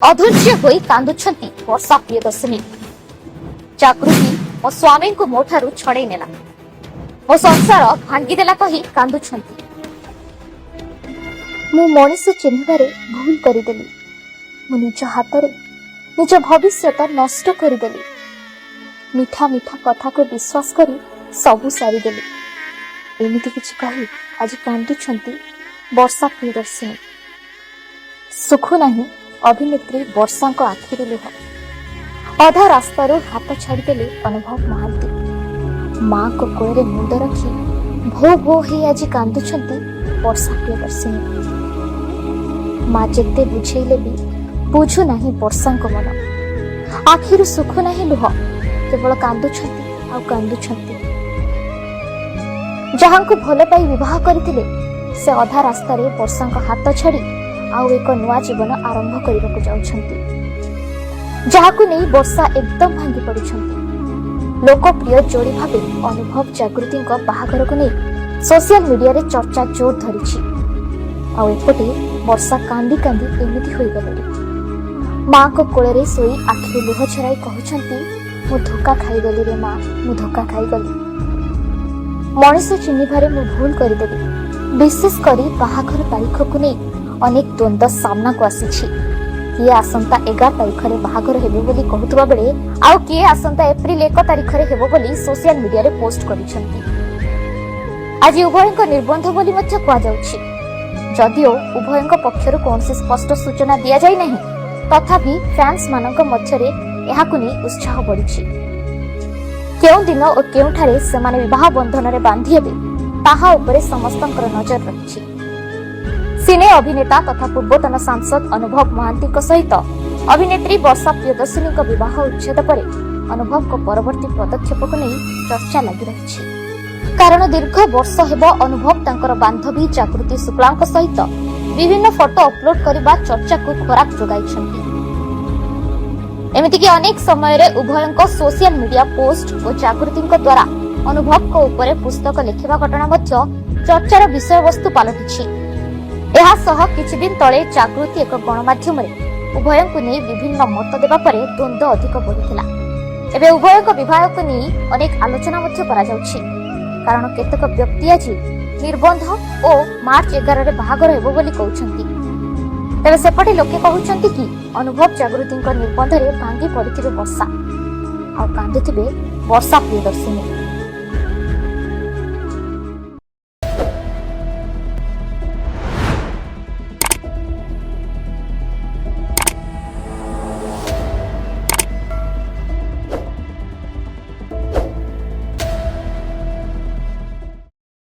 अधैर्य होई कांदुछंती वर्षा प्रियदर्शिनी। जागृति मो स्वामी को मोठारू छड़े नेला, मो संसार भांगीदेला कही कांदुछंती। मु मनीष चिन्हबारे भूल करिदेली, मु निज हातरे निज भविष्यत नष्ट करिदेली। मीठा मीठा कथा को विश्वास करी सबु सारिदेली। एमिति किछि कही आज कांदुछंती वर्षा प्रियदर्शिनी। सुख नाही अभिनेत्री वर्षा आखिर लुह। अधा रास्तार हाथ छाड़देले अनुभव महांती। माँ को कोଳରେ मुंड रखी भो भो हे आज कांदुछंती वर्षा प्रियदर्शिनी। माँ जेते बुझेइले भी बुझु नाही वर्षा मन। आखिर सुख नाही लुह, केवल कांदुछंती आ कांदुछंती। जहांको भल पाई विवाह करथिले से अधा रास्तार वर्षा हाथ छाड़ी आउ एक नुआ जीवन आरंभ करने जाउछंती, जहाकु नै वर्षा एकदम भांगी पड़िछंती। लोकप्रिय जोड़ी भाबे अनुभव जागृति बाहागर को नै सोशल मीडिया रे चर्चा जोर धरिछि। आउ एपटे वर्षा कांदी कांदी एमिति होई गले। माँ को कोଳରେ सोई आखिर लुह छराई कहउछंती, मु धोखा खाई गली रे माँ, मु धोखा खाई गली। मनीष चिन्हिबारे मु भूल करिदेली। विशेष करी बाहागर तारीख को नै अनेक द्वंद्व सामना को आसीछि। किए आसंता 11 तारीख रे बाहागर हेबो बोली कहउतबा बेले आउ किए आसंता एप्रिल 1 तारीख रे हेबो बोली सोशल मीडिया रे पोस्ट करिसंती। आज उभयଙ୍କ निर्बंध बोली मध्य कुआ जाउछि। जदियो उभयଙ୍କ पक्षरु कोनसी स्पष्ट सूचना दिया जाय नहीं, तथापि फैंस मानक मध्य रे एहाकु नै उत्साह बढ़िछि। केउ दिन ओ केउठारे सेमाने विवाह बंधन रे बांधी हेबे ताहा उपरे समस्तंकर नजर रहिछि। सिने अभिनेता तथा पूर्वतन सांसद अनुभव महांती सहित अभिनेत्री वर्षा प्रियदर्शिनी विवाह उच्छेद पर अनुभव को परवर्ती पदक्षेप को नहीं चर्चा लगी रही। कारण दीर्घ वर्ष हेब अनुभव तांकर बांधवी जागृति शुक्ला सहित विभिन्न फोटो अपलोड करने चर्चा को खोराक जोगाई। एमितिकी अनेक समय उभय सोशल मीडिया पोस्ट और जागृति द्वारा अनुभव को ऊपर पुस्तक लिखिबा घटना चर्चार विषय वस्तु पलटि। एहा सह किछि दिन तले जागृति एक गणमाध्यम उभयଙ୍କୁ नहीं विभिन्न मत देवा परे द्वंद्व अधिक बढ़िथिला। एबे उभयଙ୍କ विवाहକୁ नहीं अनेक आलोचना मध्य करा जाउछि। कारण केतक व्यक्ति आज निर्बंध और मार्च 11 रे बाहागर हेबो बोली कहउछंती। तबे सेपटे लोके कहउछंती कि अनुभव जागृतिଙ୍କ निर्बंध रे भांगी पड़िथिबे वर्षा आ कांदुथिबे वर्षा प्रियदर्शिनी।